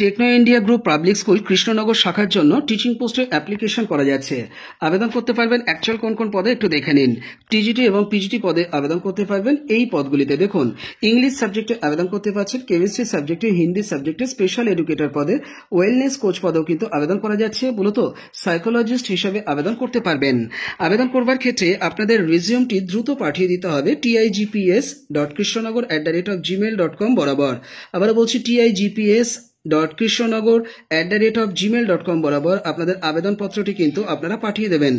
Techno India group public school Krishnanagar শাখার জন্য teaching পোস্টে অ্যাপ্লিকেশন করা যাচ্ছে। আবেদন করতে পারবেন অ্যাকচুয়াল কোন কোন পদে একটু দেখে নিন। টিজিটি এবং পিজিটি পদে আবেদন করতে পারবেন এই পদগুলিতে। দেখুন, ইংলিশ সাবজেক্টে আবেদন করতে পারছেন, কেমিস্ট্রি সাবজেক্টে, হিন্দি সাবজেক্টে, স্পেশাল এডুকেটর পদে, ওয়েলনেস কোচ পদেও কিন্তু আবেদন করা যাচ্ছে। মূলত সাইকোলজিস্ট হিসাবে আবেদন করতে পারবেন। আবেদন করবার ক্ষেত্রে আপনাদের রিজিউমটি দ্রুত পাঠিয়ে দিতে হবে tigps.krishnanagar@gmail.com বরাবর। আবারও বলছি tigps.krishnanagar@gmail.com বরাবর আপনাদের আবেদনপত্রটি কিন্তু আপনারা পাঠিয়ে দেবেন।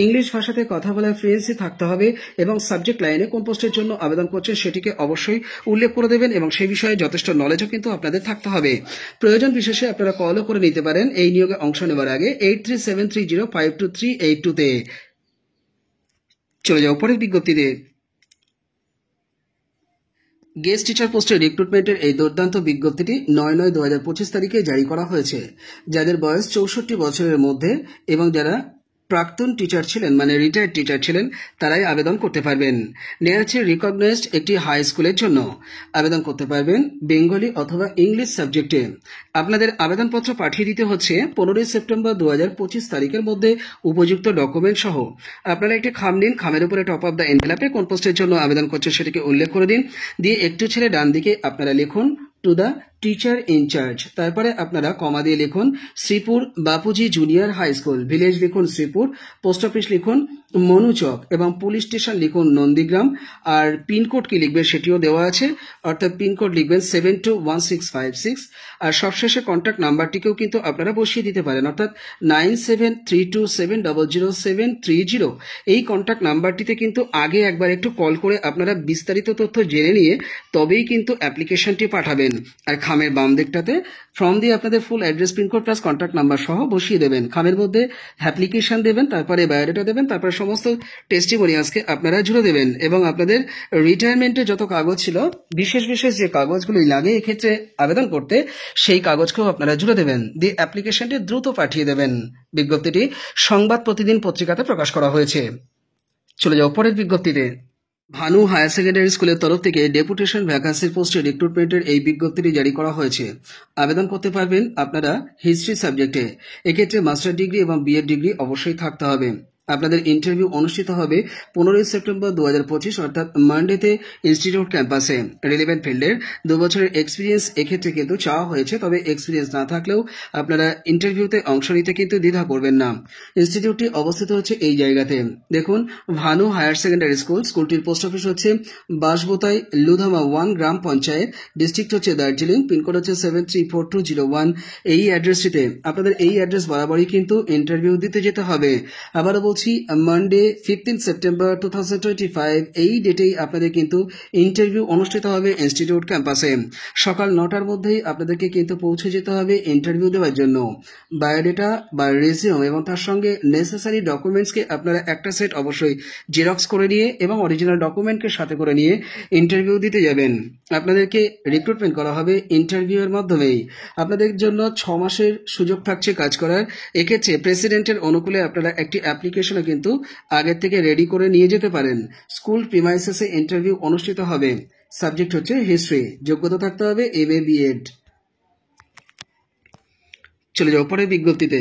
ইংলিশ ভাষাতে কথা বলার ফ্লুয়েন্সি থাকতে হবে এবং সাবজেক্ট লাইনে কোন পোস্টের জন্য আবেদন করছেন সেটিকে অবশ্যই উল্লেখ করে দেবেন এবং সেই বিষয়ে যথেষ্ট নলেজও কিন্তু আপনাদের থাকতে হবে। প্রয়োজন বিশেষে আপনারা কলও করে নিতে পারেন এই নিয়োগে অংশ নেওয়ার আগে 8373052382-তে। চলে যাও পরের বিজ্ঞপ্তিতে। গেস্ট টিচার পোস্টের রিক্রুটমেন্টের এই দুর্দান্ত বিজ্ঞপ্তিটি 9/9/2025 তারিখে জারি করা হয়েছে। যাদের বয়স 64 বছরের মধ্যে এবং যারা প্রাক্তন টিচার ছিলেন মানে রিটায়ার্ড টিচার ছিলেন তারাই আবেদন করতে পারবেন। নেওয়া হচ্ছে রিকগনাইজড একটি হাই স্কুলের জন্য। আবেদন করতে পারবেন বেঙ্গলি অথবা ইংলিশ সাবজেক্টে। আপনাদের আবেদনপত্র পাঠিয়ে দিতে হচ্ছে 15 সেপ্টেম্বর 2025 তারিখের মধ্যে উপযুক্ত ডকুমেন্ট সহ। আপনারা একটি খাম নিন, খামের উপরে টপ অফ দ্য এনভেলপে কোন পোস্টের জন্য আবেদন করছেন সেটিকে উল্লেখ করে দিন, দিয়ে একটু ছেড়ে ডান দিকে আপনারা লিখুন টু দ্য টিচার ইনচার্জ। তারপরে আপনারা কমা দিয়ে লিখুন Sripur Bapuji junior high school, village লিখুন শ্রীপুর, পোস্ট অফিস লিখুন মনুচক এবং পুলিশ স্টেশন লিখুন নন্দীগ্রাম। আর পিনকোড কি লিখবেন সেটিও দেওয়া আছে, অর্থাৎ পিনকোড লিখবেন 721656। আর সবশেষে কন্ট্যাক্ট নাম্বারটিকেও কিন্তু আপনারা বসিয়ে দিতে পারেন, অর্থাৎ 9732700730। এই কন্ট্যাক্ট নাম্বারটিতে কিন্তু আগে একবার একটু কল করে আপনারা বিস্তারিত তথ্য জেনে নিয়ে তবেই কিন্তু অ্যাপ্লিকেশনটি পাঠাবেন। আর খামের বাম দিকটাতে ফর্ম দিয়ে আপনাদের full address, pincode plus contact number সহ বসিয়ে দেবেন। খামের মধ্যে অ্যাপ্লিকেশন দেবেন, তারপরে বায়োডাটা দেবেন, তারপরে সমস্ত টেস্টিমোনিয়ালসকে আপনারা জুড়ে দেবেন এবং আপনাদের রিটায়ারমেন্টের যত কাগজ ছিল, বিশেষ বিশেষ যে কাগজগুলি লাগে এক্ষেত্রে আবেদন করতে, সেই কাগজকেও আপনারা জুড়ে দেবেন, দিয়ে অ্যাপ্লিকেশনটি দ্রুত পাঠিয়ে দেবেন। বিজ্ঞপ্তিটি সংবাদ প্রতিদিন পত্রিকাতে প্রকাশ করা হয়েছে। চলে যাও পরের বিজ্ঞপ্তিতে। ভানু হায়ার সেকেন্ডারি স্কুলের তরফ থেকে ডেপুটেশন ভ্যাকান্সির পোস্টে রিক্রুটমেন্টের এই বিজ্ঞপ্তিটি জারি করা হয়েছে। আবেদন করতে পারবেন আপনারা হিস্ট্রি সাবজেক্টে। এক্ষেত্রে মাস্টার ডিগ্রি এবং বিএড ডিগ্রি অবশ্যই থাকতে হবে। আপনাদের ইন্টারভিউ অনুষ্ঠিত হবে 15 সেপ্টেম্বর 2025 অর্থাৎ মানডেতে ইনস্টিটিউট ক্যাম্পাসে। রিলেভেন্ট ফিল্ডের 2 বছরের এক্সপিরিয়েন্স এক্ষেত্রে কিন্তু চাওয়া হয়েছে, তবে এক্সপিরিয়েন্স না থাকলেও আপনারা ইন্টারভিউতে অংশ নিতে কিন্তু দ্বিধা করবেন না। ইনস্টিটিউটটি অবস্থিত হচ্ছে এই জায়গাতে, দেখুন ভানু হায়ার সেকেন্ডারি স্কুল। স্কুলটির পোস্ট অফিস হচ্ছে বাসবোতাই লুধামা 1 গ্রাম পঞ্চায়েত, ডিস্ট্রিক্ট হচ্ছে দার্জিলিং, পিনকোড হচ্ছে 734201। এই অ্যাড্রেসটিতে আপনাদের এই অ্যাড্রেস বরাবরই কিন্তু ইন্টারভিউ দিতে যেতে হবে। আবারও বলছি মানডে 15 সেপ্টেম্বর 2025 এই ডেটেই আপনাদের কিন্তু ইন্টারভিউ অনুষ্ঠিত হবে ইনস্টিটিউট ক্যাম্পাসে। সকাল 9টার মধ্যেই আপনাদেরকে কিন্তু পৌঁছে যেতে হবে ইন্টারভিউ দেওয়ার জন্য। বায়োডেটা বা রেজিউম এবং তার সঙ্গে নেসেসারি ডকুমেন্টসকে আপনারা একটা সেট অবশ্যই জেরক্স করে নিয়ে এবং অরিজিনাল ডকুমেন্টকে সাথে করে নিয়ে ইন্টারভিউ দিতে যাবেন। আপনাদেরকে রিক্রুটমেন্ট করা হবে ইন্টারভিউয়ের মাধ্যমেই। আপনাদের জন্য 6 মাসের সুযোগ থাকছে কাজ করার। এক্ষেত্রে প্রেসিডেন্টের অনুকূলে আপনারা একটি অ্যাপ্লিকেশন কিন্তু আগের থেকে রেডি করে নিয়ে যেতে পারেন। স্কুল প্রিমাইসেসে ইন্টারভিউ অনুষ্ঠিত হবে। সাবজেক্ট হচ্ছে হিস্ট্রি, যোগ্যতা থাকতে হবে MA BEd। চলে যাও পরের বিজ্ঞপ্তিতে।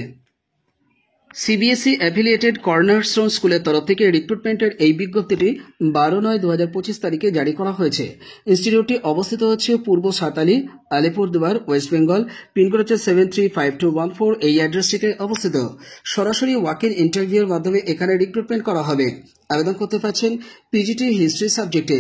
সিবিএসই অ্যাফিলিয়েটেড কর্নারস্টোন স্কুলের তরফ থেকে রিক্রুটমেন্টের এই বিজ্ঞপ্তিটি 12/9/2025 তারিখে জারি করা হয়েছে। ইনস্টিটিউটটি অবস্থিত হচ্ছে পূর্ব সাতালি, আলিপুরদুয়ার, ওয়েস্ট বেঙ্গল, পিনকোড হচ্ছে 735214। এই অ্যাড্রেসটিতে অবস্থিত। সরাসরি ওয়াক ইন ইন্টারভিউর মাধ্যমে এখানে রিক্রুটমেন্ট করা হবে। আবেদন করতে পারছেন পিজিটি হিস্ট্রি সাবজেক্টে।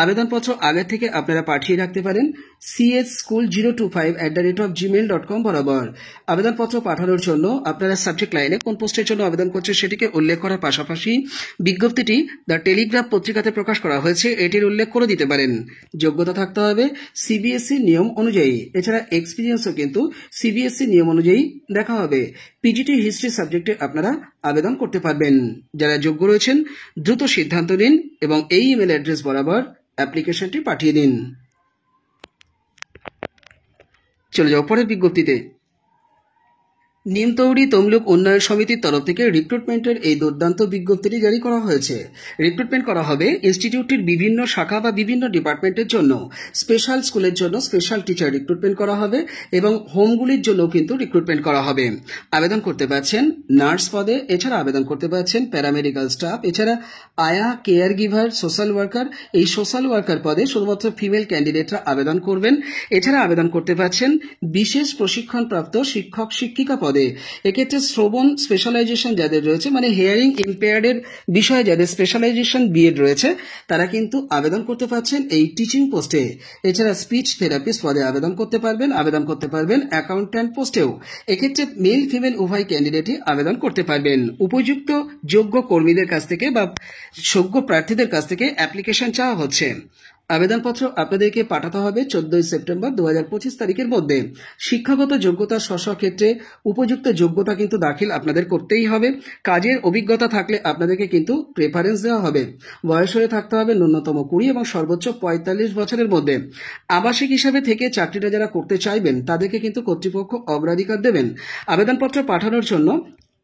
আবেদনপত্র আগে থেকে আপনারা পাঠিয়ে রাখতে পারেন chschool025@gmail.com বরাবর। আবেদনপত্র পাঠানোর জন্য আপনারা সাবজেক্ট লাইনে কোন পোস্টের জন্য আবেদন করছে সেটিকে উল্লেখ করার পাশাপাশি বিজ্ঞপ্তিটি দ্য টেলিগ্রাফ পত্রিকাতে প্রকাশ করা হয়েছে এটির উল্লেখ করে দিতে পারেন। যোগ্যতা থাকতে হবে সিবিএসই নিয়ম অনুযায়ী। এছাড়া এক্সপিরিয়েন্সও কিন্তু সিবিএসই নিয়ম অনুযায়ী দেখা হবে। পিজিটি হিস্ট্রি সাবজেক্টে আপনারা আবেদন করতে পারবেন। যারা যোগ্য রয়েছেন দ্রুত সিদ্ধান্ত নিন এবং এই ইমেল অ্যাড্রেস বরাবর অ্যাপ্লিকেশনটি পাঠিয়ে দিন। চলে যাও পরের বিজ্ঞপ্তিতে। নিমতৌড়ি তমলুক উন্নয়ন সমিতির তরফ থেকে রিক্রুটমেন্টের এই দুর্দান্ত বিজ্ঞপ্তিটি জারি করা হয়েছে। রিক্রুটমেন্ট করা হবে ইনস্টিটিউটটির বিভিন্ন শাখা বা বিভিন্ন ডিপার্টমেন্টের জন্য। স্পেশাল স্কুলের জন্য স্পেশাল টিচার রিক্রুটমেন্ট করা হবে এবং হোমগুলির জন্য কিন্তু রিক্রুটমেন্ট করা হবে। আবেদন করতে পারছেন নার্স পদে, এছাড়া আবেদন করতে পারছেন প্যারামেডিক্যাল স্টাফ, এছাড়া আয়া, কেয়ার গিভার, সোশ্যাল ওয়ার্কার। এই সোশ্যাল ওয়ার্কার পদে শুধুমাত্র ফিমেল ক্যান্ডিডেটরা আবেদন করবেন। এছাড়া আবেদন করতে পারছেন বিশেষ প্রশিক্ষণপ্রাপ্ত শিক্ষক শিক্ষিকা পদে। এক্ষেত্রে শ্রবণ স্পেশালাইজেশন যাদের রয়েছে, মানে হিয়ারিং ইম্পেয়ার্ডের বিষয়ে যাদের স্পেশালাইজেশন বিএড রয়েছে, তারা কিন্তু আবেদন করতে পারছেন এই টিচিং পোস্টে। এছাড়া স্পিচ থেরাপিস্ট পদে আবেদন করতে পারবেন অ্যাকাউন্ট্যান্ট পোস্টেও। এক্ষেত্রে মেল ফিমেল উভয় ক্যান্ডিডেটই আবেদন করতে পারবেন। উপযুক্ত যোগ্য কর্মীদের কাছ থেকে বা যোগ্য প্রার্থীদের কাছ থেকে অ্যাপ্লিকেশন চাওয়া হচ্ছে। আবেদনপত্র আপনাদেরকে পাঠাতে হবে 14 সেপ্টেম্বর 2025 তারিখের মধ্যে। শিক্ষাগত যোগ্যতা স্ব ক্ষেত্রে উপযুক্ত যোগ্যতা কিন্তু দাখিল আপনাদের করতেই হবে। কাজের অভিজ্ঞতা থাকলে আপনাদেরকে কিন্তু প্রেফারেন্স দেওয়া হবে। বয়স হয়ে থাকতে হবে ন্যূনতম 20 এবং সর্বোচ্চ 45 বছরের মধ্যে। আবাসিক হিসাবে থেকে চাকরিটা যারা করতে চাইবেন তাদেরকে কিন্তু কর্তৃপক্ষ অগ্রাধিকার দেবেন। আবেদনপত্র পাঠানোর জন্য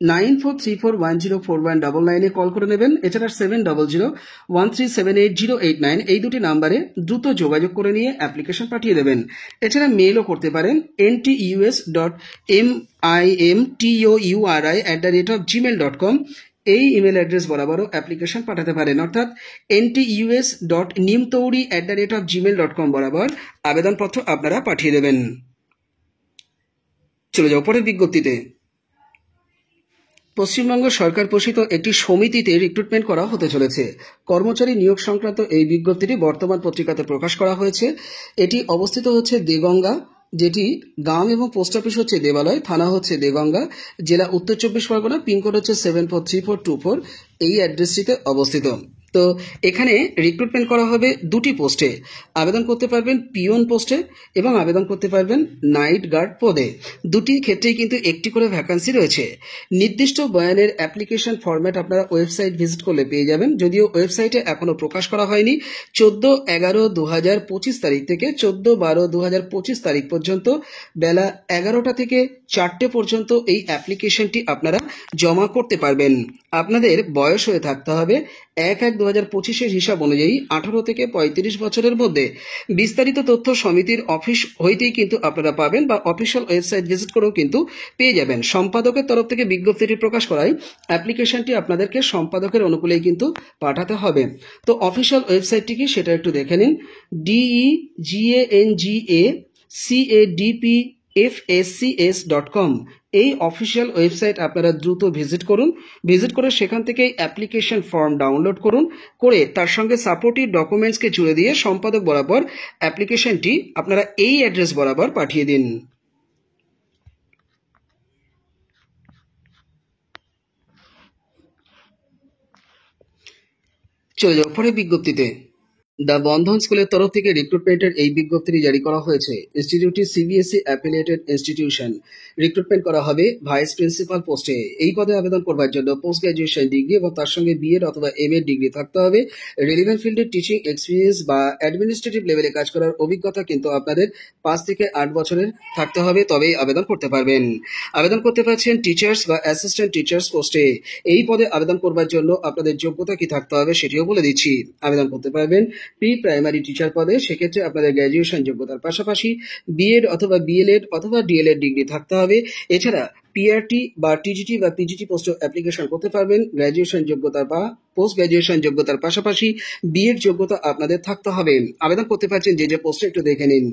9434104199 কল করে নেবেন। এছাড়া 7001378089 এই দুটি নাম্বারে দ্রুত যোগাযোগ করে নিয়ে অ্যাপ্লিকেশন পাঠিয়ে দেবেন। এছাড়া মেলও করতে পারেন ntus.mimtouri@gmail.com এই ইমেল অ্যাড্রেস বরাবরও অ্যাপ্লিকেশন পাঠাতে পারেন, অর্থাৎ ntus.nimtouri@gmail.com বরাবর আবেদনপত্র আপনারা পাঠিয়ে দেবেন। চলে যাও পরের বিজ্ঞপ্তিতে। পশ্চিমবঙ্গ সরকার পোষিত একটি সমিতিতে রিক্রুটমেন্ট করা হতে চলেছে। কর্মচারী নিয়োগ সংক্রান্ত এই বিজ্ঞপ্তিটি বর্তমান পত্রিকাতে প্রকাশ করা হয়েছে। এটি অবস্থিত হচ্ছে দেগঙ্গা, যেটি গ্রাম এবং পোস্ট অফিস হচ্ছে দেবালয়, থানা হচ্ছে দেগঙ্গা, জেলা উত্তর 24 পরগনা, পিনকোড হচ্ছে 743424। এই অ্যাড্রেসটিতে অবস্থিত। তো এখানে রিক্রুটমেন্ট করা হবে দুটি পোস্টে। আবেদন করতে পারবেন পিওন পোস্টে এবং আবেদন করতে পারবেন নাইট গার্ড পদে। দুটি ক্ষেত্রেই কিন্তু একটি করে ভ্যাকান্সি রয়েছে। নির্দিষ্ট বয়ানের অ্যাপ্লিকেশন ফরম্যাট আপনারা ওয়েবসাইট ভিজিট করলে পেয়ে যাবেন, যদিও ওয়েবসাইটে এখনো প্রকাশ করা হয়নি। 14/11/2025 তারিখ থেকে 14/12/2025 তারিখ পর্যন্ত বেলা 11টা থেকে 4টে পর্যন্ত এই অ্যাপ্লিকেশনটি আপনারা জমা করতে পারবেন। আপনাদের বয়স হয়ে থাকতে হবে 1/1/2025 হিসাব অনুযায়ী 18 থেকে 35 বছরের মধ্যে। বিস্তারিত তথ্য সমিতির অফিস হইতেই কিন্তু আপনারা পাবেন বা অফিসিয়াল ওয়েবসাইট ভিজিট করেও কিন্তু পেয়ে যাবেন। সম্পাদকের তরফ থেকে বিজ্ঞপ্তিটি প্রকাশ করায় অ্যাপ্লিকেশনটি আপনাদেরকে সম্পাদকের অনুকূলেই কিন্তু পাঠাতে হবে। তো অফিসিয়াল ওয়েবসাইটটি কি সেটা একটু দেখে নিন। DEGANGACADPFSCS.com এই অফিসিয়াল ওয়েবসাইট আপনারা দ্রুত ভিজিট করুন। ভিজিট করে সেখান থেকে অ্যাপ্লিকেশন ফর্ম ডাউনলোড করুন, করে তার সঙ্গে সাপোর্টিভ ডকুমেন্টসকে জুড়ে দিয়ে সম্পাদক বরাবর অ্যাপ্লিকেশনটি আপনারা এই অ্যাড্রেস বরাবর পাঠিয়ে দিন। চলে যাও পরে বিজ্ঞপ্তিতে। দ্য বন্ধন স্কুলের তরফ থেকে রিক্রুটমেন্টের এই বিজ্ঞপ্তিটি জারি করা হয়েছে। ইনস্টিটিউটটি সিবিএসই অ্যাফিলিয়েটেড ইনস্টিটিউশন। রিক্রুটমেন্ট করা হবে ভাইস প্রিন্সিপাল পোস্টে। এই পদে আবেদন করবার জন্য পোস্ট গ্র্যাজুয়েশন ডিগ্রি এবং তার সঙ্গে বিএড অথবা এমএ ডিগ্রি থাকতে হবে। রিলেভেন্ট ফিল্ডের টিচিং এক্সপিরিয়েন্স বা অ্যাডমিনিস্ট্রেটিভ লেভেলে কাজ করার অভিজ্ঞতা কিন্তু আপনাদের 5 থেকে 8 বছরের থাকতে হবে, তবেই আবেদন করতে পারবেন। আবেদন করতে পারছেন টিচার্স বা অ্যাসিস্ট্যান্ট টিচার্স পোস্টে। এই পদে আবেদন করবার জন্য আপনাদের যোগ্যতা কি থাকতে হবে সেটিও বলে দিচ্ছি। আবেদন করতে পারবেন প্রি প্রাইমারি টিচার পদে। সেক্ষেত্রে আপনাদের গ্র্যাজুয়েশন যোগ্যতার পাশাপাশি বিএড অথবা বিএলএড অথবা ডিএলএড ডিগ্রি থাকতে হবে। এছাড়া পিআরটি বা টিজিটি বা পিজিটি পোস্টে অ্যাপ্লিকেশন করতে পারবেন। গ্র্যাজুয়েশন যোগ্যতা বা পোস্ট গ্র্যাজুয়েশন যোগ্যতার পাশাপাশি বিএড যোগ্যতা আপনাদের থাকতে হবে। আবেদন করতে পারছেন যে পোস্টে একটু দেখে নিন।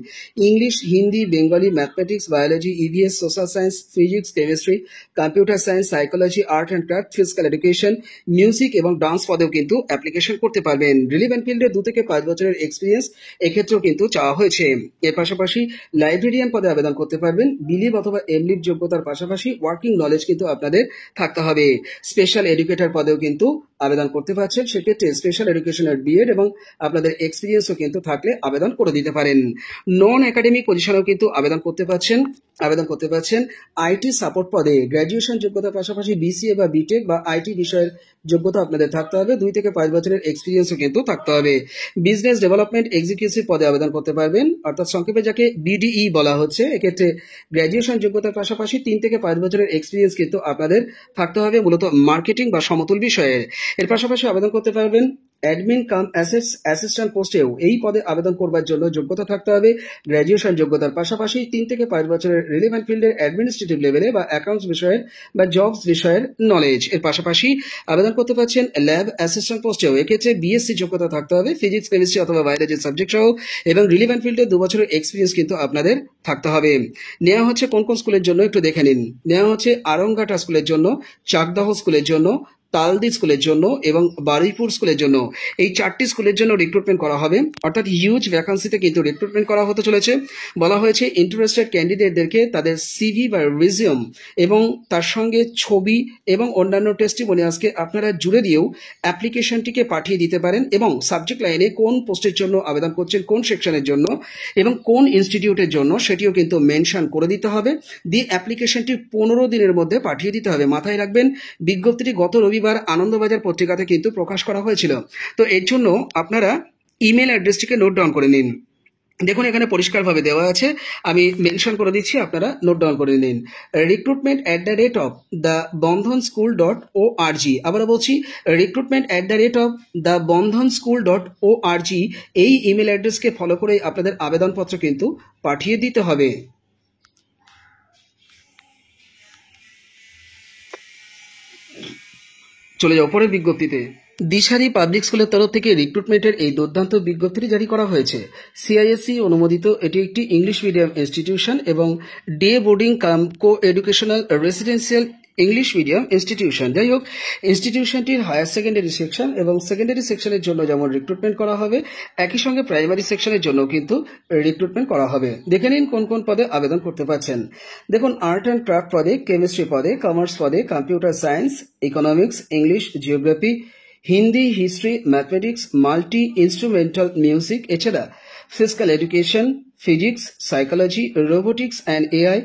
English, Hindi, Bengali, mathematics, biology, EVS, social science, physics, chemistry, computer science, psychology, art and craft, physical education, music এবং ডান্স পদেও কিন্তু অ্যাপ্লিকেশন করতে পারবেন। রিলেভেন্ট ফিল্ডে 2 থেকে 5 বছরের এক্সপিরিয়েন্স এক্ষেত্রেও কিন্তু চাওয়া হয়েছে। এর পাশাপাশি লাইব্রেরিয়ান পদে আবেদন করতে পারবেন। বিলিভ অথবা এমলিভ যোগ্যতার পাশাপাশি ওয়ার্কিং নলেজ কিন্তু আপনাদের থাকতে হবে। স্পেশাল এডুকেটর পদেও কিন্তু আবেদন করতে পারছেন। সেক্ষেত্রে স্পেশাল এডুকেশনের বিএড এবং আপনাদের এক্সপিরিয়েন্সও কিন্তু থাকলে আবেদন করে দিতে পারেন। নন একাডেমিক পজিশনেও কিন্তু আবেদন করতে পারছেন। আইটি সাপোর্ট পদে গ্র্যাজুয়েশন যোগ্যতার পাশাপাশি বিসিএ বা বিটেক বা আইটি বিষয়ের যোগ্যতা আপনাদের থাকতে হবে, 2 থেকে 5 বছরের এক্সপিরিয়েন্সও কিন্তু থাকতে হবে। বিজনেস ডেভেলপমেন্ট এক্সিকিউটিভ পদে আবেদন করতে পারবেন, অর্থাৎ সংক্ষেপে যাকে বিডিই বলা হচ্ছে। এক্ষেত্রে গ্র্যাজুয়েশন যোগ্যতার পাশাপাশি 3 থেকে 5 বছরের এক্সপিরিয়েন্স কিন্তু আপনাদের থাকতে হবে, মূলত মার্কেটিং বা সমতুল বিষয়ের। এর পাশাপাশি আবেদন করতে পারবেন অ্যাডমিন কাম অ্যাসিস্ট্যান্ট পোস্টেও। এই পদে আবেদন করবার জন্য যোগ্যতা থাকতে হবে গ্র্যাজুয়েশন যোগ্যতার পাশাপাশি 3 থেকে 5 বছরের রিলেভেন্ট ফিল্ডের অ্যাডমিনিস্ট্রেটিভ লেভেলে বা অ্যাকাউন্টস বিষয়ের বা জবস বিষয়ের নলেজ। এর পাশাপাশি আবেদন করতে পারছেন ল্যাব অ্যাসিস্ট্যান্ট পোস্টেও। এক্ষেত্রে বিএসসি যোগ্যতা থাকতে হবে ফিজিক্স, কেমিস্ট্রি অথবা বায়োলজি সাবজেক্ট সহ, এবং রিলেভেন্ট ফিল্ডে 2 বছরের এক্সপিরিয়েন্স কিন্তু আপনাদের থাকতে হবে। নেওয়া হচ্ছে কোন কোন স্কুলের জন্য একটু দেখে নিন। নেওয়া হচ্ছে আরংঘাটা স্কুলের জন্য, চাকদাহ স্কুলের জন্য, তালদি স্কুলের জন্য এবং বারুইপুর স্কুলের জন্য। এই 4টি স্কুলের জন্য রিক্রুটমেন্ট করা হবে, অর্থাৎ হিউজ ভ্যাকান্সিতে কিন্তু রিক্রুটমেন্ট করা হতে চলেছে। বলা হয়েছে ইন্টারেস্টেড ক্যান্ডিডেটদেরকে তাদের সিভি বা রিজিউম এবং তার সঙ্গে ছবি এবং অন্যান্য টেস্টিমোনিয়ালসকে আপনারা জুড়ে দিয়েও অ্যাপ্লিকেশনটিকে পাঠিয়ে দিতে পারেন, এবং সাবজেক্ট লাইনে কোন পোস্টের জন্য আবেদন করছেন, কোন সেকশনের জন্য এবং কোন ইনস্টিটিউটের জন্য সেটিও কিন্তু মেনশন করে দিতে হবে। দিয়ে অ্যাপ্লিকেশনটি 15 দিনের মধ্যে পাঠিয়ে দিতে হবে। মাথায় রাখবেন, বিজ্ঞপ্তিটি গত রবিবার আনন্দবাজার পত্রিকাতে কিন্তু প্রকাশ করা হয়েছিল। তো এর জন্য আপনারা ইমেল অ্যাড্রেসটিকে নোট ডাউন করে নিন। দেখুন এখানে পরিষ্কারভাবে দেওয়া আছে, আমি মেনশন করে দিচ্ছি, আপনারা নোট ডাউন করে নিন। recruitment@thebandhanschool.org। আবার বলছি, recruitment@thebandhanschool.org। এই ইমেল অ্যাড্রেসকে ফলো করে আপনাদের আবেদনপত্র কিন্তু পাঠিয়ে দিতে হবে। চলে যাও পরের বিজ্ঞপ্তিতে। দিশারি পাবলিক স্কুলের তরফ থেকে রিক্রুটমেন্টের এই দুর্দান্ত বিজ্ঞপ্তিটি জারি করা হয়েছে। সিআইএসসি অনুমোদিত এটি একটি ইংলিশ মিডিয়াম ইনস্টিটিউশন এবং day boarding cum co educational residential English medium institution. যাই হোক, ইনস্টিটিউশনটির হায়ার সেকেন্ডারি সেকশন এবং সেকেন্ডারি সেকশনের জন্য যেমন রিক্রুটমেন্ট করা হবে, একই সঙ্গে প্রাইমারি সেকশনের জন্য কিন্তু রিক্রুটমেন্ট করা হবে। দেখে নিন কোন কোন পদে আবেদন করতে পারছেন। দেখুন, আর্ট অ্যান্ড ক্রাফট পদে, কেমিস্ট্রি পদে, কমার্স পদে, computer science, economics, English, geography, Hindi, history, mathematics, multi instrumental music, এছাড়া physical education, physics, psychology, robotics and AI,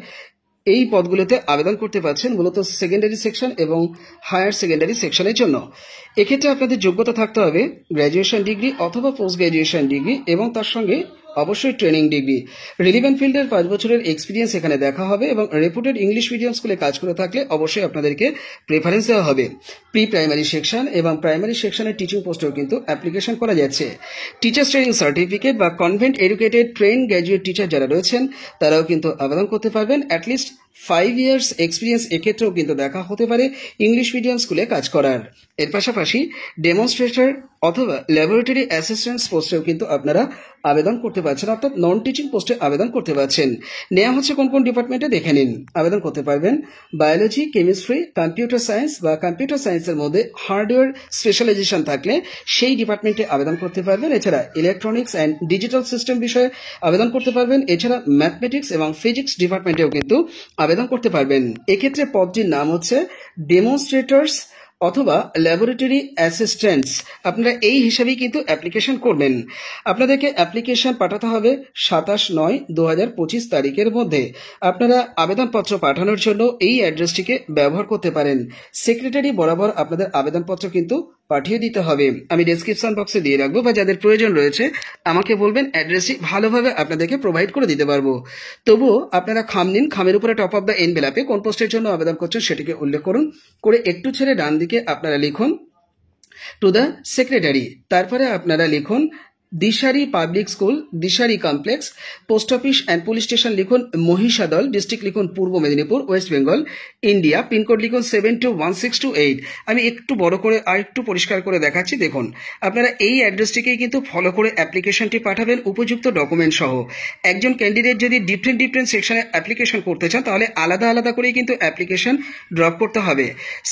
এই পদগুলোতে আবেদন করতে পারছেন মূলত সেকেন্ডারি সেকশন এবং হায়ার সেকেন্ডারি সেকশনের জন্য। এক্ষেত্রে আপনাদের যোগ্যতা থাকতে হবে গ্র্যাজুয়েশন ডিগ্রি অথবা পোস্ট গ্র্যাজুয়েশন ডিগ্রি এবং তার সঙ্গে অবশ্যই ট্রেনিং ডিগ্রি। রিলিভেন্ট ফিল্ডের 5 বছরের এক্সপিরিয়েন্স এখানে দেখা হবে, এবং রেপুটেড ইংলিশ মিডিয়াম স্কুলে কাজ করে থাকলে অবশ্যই আপনাদেরকে প্রেফারেন্স দেওয়া হবে। প্রি প্রাইমারি সেকশন এবং প্রাইমারি সেকশনের টিচিং পোস্টেও কিন্তু অ্যাপ্লিকেশন করা যাচ্ছে। টিচার্স ট্রেনিং সার্টিফিকেট বা convent educated train graduate teacher যারা রয়েছেন তারাও কিন্তু আবেদন করতে পারবেন। অ্যাটলিস্ট 5 ইয়ার্স এক্সপিরিয়েন্স এক্ষেত্রেও কিন্তু দেখা হতে পারে ইংলিশ মিডিয়াম স্কুলে কাজ করার। এর পাশাপাশি ডেমনস্ট্রেটর অথবা ল্যাবরেটরি অ্যাসিস্ট্যান্ট পোস্টেও কিন্তু আপনারা আবেদন করতে পারছেন, অর্থাৎ নন টিচিং পোস্টে আবেদন করতে পারছেন। নেওয়া হচ্ছে কোন কোন ডিপার্টমেন্টে দেখে নিন। আবেদন করতে পারবেন বায়োলজি, কেমিস্ট্রি, কম্পিউটার সায়েন্স বা কম্পিউটার সায়েন্সের মধ্যে হার্ডওয়্যার স্পেশালাইজেশন থাকলে সেই ডিপার্টমেন্টে আবেদন করতে পারবেন। এছাড়া ইলেকট্রনিক্স অ্যান্ড ডিজিটাল সিস্টেম বিষয়ে আবেদন করতে পারবেন। এছাড়া ম্যাথমেটিক্স এবং ফিজিক্স ডিপার্টমেন্টেও কিন্তু আবেদন করতে পারবেন। এক্ষেত্রে পদটির নাম হচ্ছে ডেমনস্ট্রেটরস অথবা ল্যাবরেটরি অ্যাসিস্ট্যান্টস। আপনারা এই হিসাবেই কিন্তু অ্যাপ্লিকেশন করবেন। আপনাদেরকে অ্যাপ্লিকেশন পাঠাতে হবে 27/9/2025 তারিখের মধ্যে। আপনারা আবেদনপত্র পাঠানোর জন্য এই অ্যাড্রেসটিকে ব্যবহার করতে পারেন। সেক্রেটারি বরাবর আপনাদের আবেদনপত্র কিন্তু পাঠিয়ে দিতে হবে। আমি ডেসক্রিপশন বক্সে দিয়ে রাখবো, বা যাদের প্রয়োজন রয়েছে আমাকে বলবেন, অ্যাড্রেসটি ভালোভাবে আপনাদেরকে প্রোভাইড করে দিতে পারবো। তবুও আপনারা খাম নিন, খামের উপরে টপ অফ দ্য এনভেলপে কোন পোস্টের জন্য আবেদন করছেন সেটিকে উল্লেখ করুন, করে একটু ছেড়ে ডান দিকে আপনারা লিখুন টু দ্য সেক্রেটারি। তারপরে আপনারা লিখুন Dishari public school, Dishari complex, post office and police station লিখুন মহিষাদল, ডিস্ট্রিক্ট লিখুন Purba Medinipur, West Bengal, India, pincode লিখুন 721628। আমি একটু বড় করে আর একটু পরিষ্কার করে দেখাচ্ছি। দেখুন, আপনারা এই অ্যাড্রেসটিকেই কিন্তু ফলো করে অ্যাপ্লিকেশনটি পাঠাবেন উপযুক্ত ডকুমেন্ট সহ। একজন ক্যান্ডিডেট যদি ডিফারেন্ট সেকশনে অ্যাপ্লিকেশন করতে চান তাহলে আলাদা আলাদা করেই কিন্তু অ্যাপ্লিকেশন ড্রপ করতে হবে।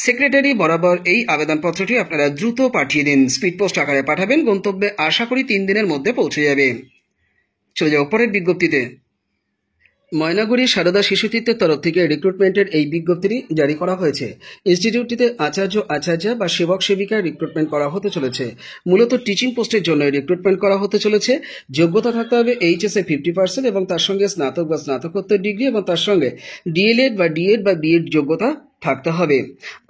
সেক্রেটারি বরাবর এই আবেদনপত্রটি আপনারা দ্রুত পাঠিয়ে দিন, স্পিড পোস্ট আকারে পাঠাবেন। গন্তব্যে আশা করি 3 দিনের মধ্যে পৌঁছে যাবে। চলে যাও পরের বিজ্ঞপ্তিতে। ময়নাগুড়ি সারদা শিশুতীর্থের তরফ থেকে রিক্রুটমেন্টের এই বিজ্ঞপ্তিটি জারি করা হয়েছে। ইনস্টিটিউটটিতে আচার্য বা সেবক সেবিকা রিক্রুটমেন্ট করা হতে চলেছে। মূলত টিচিং পোস্টের জন্য রিক্রুটমেন্ট করা হতে চলেছে। যোগ্যতা থাকতে হবে এইচএসএ 50% এবং তার সঙ্গে স্নাতক বা স্নাতকোত্তর ডিগ্রি এবং তার সঙ্গে ডিএলএড বা ডিএড বা বিএড যোগ্যতা থাকতে হবে।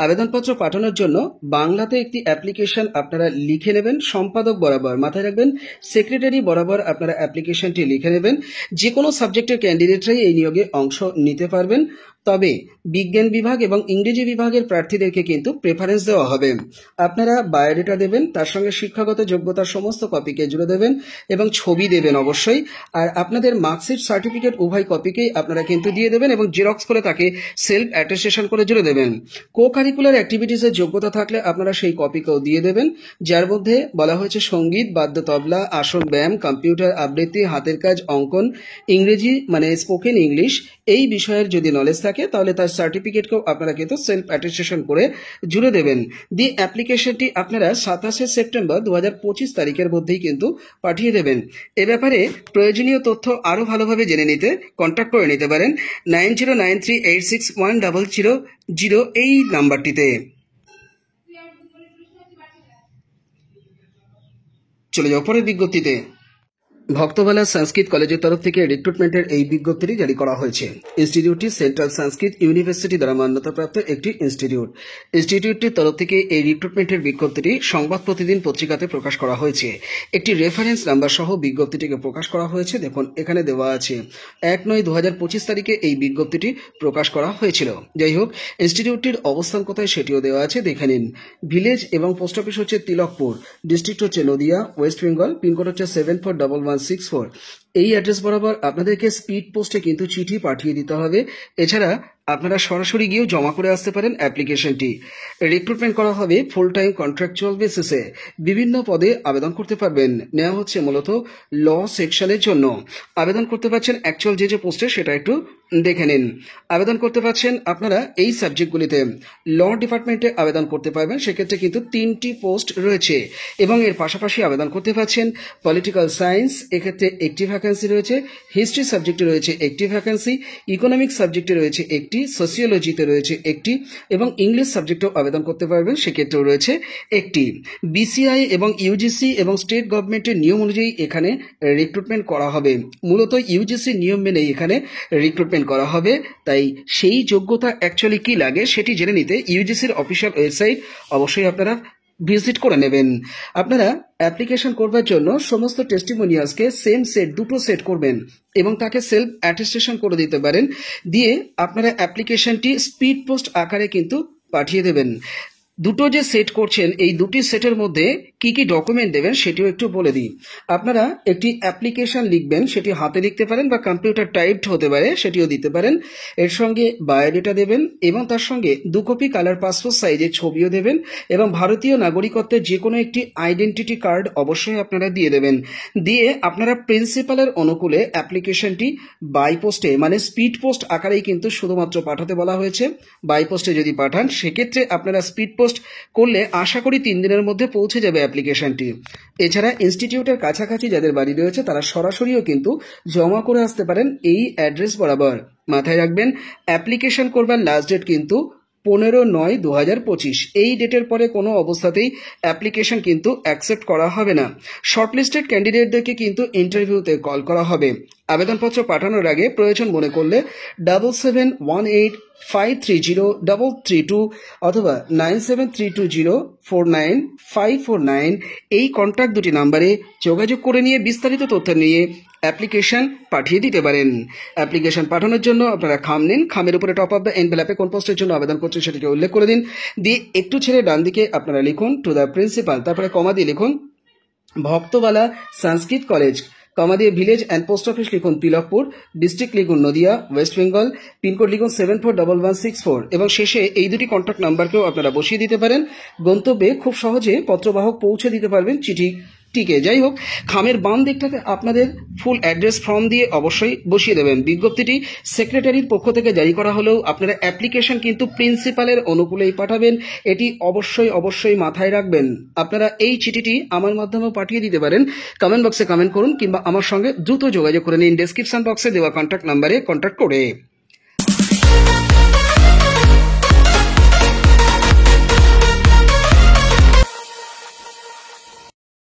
আবেদনপত্র পাঠানোর জন্য বাংলাতে একটি অ্যাপ্লিকেশন আপনারা লিখে নেবেন সম্পাদক বরাবর, মাথায় রাখবেন সেক্রেটারি বরাবর আপনারা অ্যাপ্লিকেশনটি লিখে নেবেন। যে কোনো সাবজেক্টের ক্যান্ডিডেটরাই এই নিয়োগে অংশ নিতে পারবেন, তবে বিজ্ঞান বিভাগ এবং ইংরেজি বিভাগের প্রার্থীদেরকে কিন্তু প্রেফারেন্স দেওয়া হবে। আপনারা বায়োডেটা দেবেন, তার সঙ্গে শিক্ষাগত যোগ্যতার সমস্ত কপিকে জুড়ে দেবেন এবং ছবি দেবেন অবশ্যই। আর আপনাদের মার্কশিট সার্টিফিকেট উভয় কপিকেই আপনারা কিন্তু দিয়ে দেবেন এবং জেরক্স করে তাকে সেলফ অ্যাটেস্টেশন করে জুড়ে দেবেন। কো কারিকুলার অ্যাক্টিভিটিসের যোগ্যতা থাকলে আপনারা সেই কপিকেও দিয়ে দেবেন, যার মধ্যে বলা হয়েছে সঙ্গীত, বাদ্য, তবলা, আসন, ব্যায়াম, কম্পিউটার, আবৃত্তি, হাতের কাজ, অঙ্কন, ইংরেজি মানে স্পোকেন ইংলিশ, এই বিষয়ের যদি নলেজ থাকে তাহলে তার সার্টিফিকেটকেও আপনারা কিন্তু সেলফ অ্যাটেস্টেশন করে জুড়ে দেবেন। দিয়ে অ্যাপ্লিকেশনটি আপনারা 27 সেপ্টেম্বর 2025 তারিখের মধ্যেই কিন্তু পাঠিয়ে দেবেন। এ ব্যাপারে প্রয়োজনীয় তথ্য আরও ভালোভাবে জেনে নিতে কন্ট্যাক্ট করে নিতে পারেন 9093861000 এই নাম্বারটিতে। চলে যাও পরের বিজ্ঞপ্তিতে। ভক্তবালা সংস্কৃত কলেজের তরফ থেকে রিক্রুটমেন্টের এই বিজ্ঞপ্তিটি জারি করা হয়েছে। ইনস্টিটিউটটি সেন্ট্রাল সংস্কৃত ইউনিভার্সিটি দ্বারা মান্যতাপ্রাপ্ত একটি ইনস্টিটিউট। ইনস্টিটিউটটির তরফ থেকে এই রিক্রুটমেন্টের বিজ্ঞপ্তিটি সংবাদ প্রতিদিন পত্রিকাতে প্রকাশ করা হয়েছে। একটি রেফারেন্স নাম্বার সহ বিজ্ঞপ্তিটিকে প্রকাশ করা হয়েছে। দেখুন এখানে দেওয়া আছে 1/9/2025 তারিখে এই বিজ্ঞপ্তিটি প্রকাশ করা হয়েছিল। যাই হোক, ইনস্টিটিউটটির অবস্থান কোথায় সেটিও দেওয়া আছে, দেখে নিন। ভিলেজ এবং পোস্ট অফিস হচ্ছে তিলকপুর, ডিস্ট্রিক্ট হচ্ছে নদিয়া, ওয়েস্ট বেঙ্গল, পিনকোড হচ্ছে 741164। এই অ্যাড্রেস বরাবর আপনাদেরকে স্পিড পোস্টে কিন্তু চিঠি পাঠিয়ে দিতে হবে। এছাড়া আপনারা সরাসরি গিয়েও জমা করে আসতে পারেন অ্যাপ্লিকেশনটি। রিক্রুটমেন্ট করা হবে ফুল টাইম কন্ট্রাকচুয়াল বেসিসে। বিভিন্ন পদে আবেদন করতে পারবেন। নেওয়া হচ্ছে মূলত ল সেকশনের জন্য। আবেদন করতে পারছেন অ্যাকচুয়াল যে পোস্টে সেটা একটু দেখে নিন। আবেদন করতে পারছেন আপনারা এই সাবজেক্টগুলিতে। ল ডিপার্টমেন্টে আবেদন করতে পারবেন, সেক্ষেত্রে কিন্তু 3টি পোস্ট রয়েছে এবং এর পাশাপাশি আবেদন করতে পারছেন পলিটিক্যাল সায়েন্স, এক্ষেত্রে একটি ভ্যাকেন্সি রয়েছে, হিস্ট্রি সাবজেক্টে রয়েছে একটি ভ্যাকেন্সি, ইকোনমিক সাবজেক্টে রয়েছে একটি, সোসিওলজিতে রয়েছে একটি এবং ইংলিশ সাবজেক্টেও আবেদন করতে পারবেন, সেক্ষেত্রেও রয়েছে একটি। বিসিআই এবং ইউজিসি এবং স্টেট গভর্নমেন্টের নিয়ম অনুযায়ী এখানে রিক্রুটমেন্ট করা হবে। মূলত ইউজিসি নিয়ম মেনেই এখানে রিক্রুটমেন্ট করা হবে। তাই সেই যোগ্যতা অ্যাকচুয়ালি কি লাগে সেটি জেনে নিতে ইউজিসির অফিসিয়াল ওয়েবসাইট অবশ্যই আপনারা ভিজিট করে নেবেন। আপনারা অ্যাপ্লিকেশন করবার জন্য সমস্ত টেস্টিমোনিয়ালসকে সেম সেট, দুটো সেট করবেন এবং তাকে সেলফ অ্যাটেস্টেশন করে দিতে পারেন। দিয়ে আপনারা অ্যাপ্লিকেশনটি স্পিড পোস্ট আকারে কিন্তু পাঠিয়ে দেবেন। দুটো যে সেট করছেন এই দুটি সেটের মধ্যে কি কি ডকুমেন্ট দেবেন সেটিও একটু বলে দিই। আপনারা একটি অ্যাপ্লিকেশন লিখবেন, সেটি হাতে লিখতে পারেন বা কম্পিউটার টাইপড হতে পারে, সেটিও দিতে পারেন। এর সঙ্গে বায়োডেটা দেবেন এবং তার সঙ্গে 2 কপি কালার পাসপোর্ট সাইজের ছবিও দেবেন এবং ভারতীয় নাগরিকত্বের যে কোনো একটি আইডেন্টিটি কার্ড অবশ্যই আপনারা দিয়ে দেবেন। দিয়ে আপনারা প্রিন্সিপালের অনুকূলে অ্যাপ্লিকেশনটি বাই পোস্টে মানে স্পিড পোস্ট আকারেই কিন্তু শুধুমাত্র পাঠাতে বলা হয়েছে। বাই পোস্টে যদি পাঠান সেক্ষেত্রে আপনারা স্পিড পোস্ট করলে আশা করি 3 দিনের মধ্যে পৌঁছে যাবে অ্যাপ্লিকেশনটি। এছাড়া ইনস্টিটিউটের কাছাকাছি যাদের বাড়ি রয়েছে তারা সরাসরিও কিন্তু জমা করে আসতে পারেন এই অ্যাড্রেস বরাবর। মাথায় রাখবেন অ্যাপ্লিকেশন করবার লাস্ট ডেট কিন্তু 15/9/2025। এই ডেটের পরে কোনো অবস্থাতেই অ্যাপ্লিকেশন কিন্তু অ্যাকসেপ্ট করা হবে না। শর্টলিস্টেড ক্যান্ডিডেটদেরকে কিন্তু ইন্টারভিউতে কল করা হবে। আবেদনপত্র পাঠানোর আগে প্রয়োজন মনে করলে 7718530332 অথবা 9732049549 এই কন্ট্যাক্ট দুটি নাম্বারে যোগাযোগ করে নিয়ে বিস্তারিত তথ্য নিয়ে অ্যাপ্লিকেশন পাঠিয়ে দিতে পারেন। অ্যাপ্লিকেশন পাঠানোর জন্য আপনারা খাম নিন, খামের উপরে টপ অফ দ্য এনভেলপে কোন পোস্টের জন্য আবেদন করছেন সেটিকে উল্লেখ করে দিন। দিয়ে একটু ছেড়ে ডান দিকে আপনারা লিখুন টু দ্য প্রিন্সিপাল, তারপরে কমা দিয়ে লিখুন ভক্তবালা সংস্কৃত কলেজ, কমা দিয়ে ভিলেজ অ্যান্ড পোস্ট অফিস লিখুন তিলকপুর, ডিস্ট্রিক্ট লিখুন নদিয়া, ওয়েস্ট বেঙ্গল, পিনকোড লিখুন 741164 এবং শেষে এই দুটি কন্ট্যাক্ট নাম্বারকেও আপনারা বসিয়ে দিতে পারেন। গন্তব্যে খুব সহজে পত্রবাহক পৌঁছে দিতে পারবেন চিঠিটিকে। যাই হোক, খামের বাম দিকটাতে আপনাদের ফুল অ্যাড্রেস ফর্ম দিয়ে অবশ্যই বসিয়ে দেবেন। বিজ্ঞপ্তিটি সেক্রেটারির পক্ষ থেকে জারি করা হলেও আপনারা অ্যাপ্লিকেশন কিন্তু প্রিন্সিপালের অনুকূলেই পাঠাবেন, এটি অবশ্যই মাথায় রাখবেন। আপনারা এই চিঠিটি আমার মাধ্যমেও পাঠিয়ে দিতে পারেন। কমেন্ট বক্সে কমেন্ট করুন কিংবা আমার সঙ্গে দ্রুত যোগাযোগ করে নিন ডেসক্রিপশন বক্সে দেওয়া কন্ট্যাক্ট নাম্বারে কন্ট্যাক্ট করে।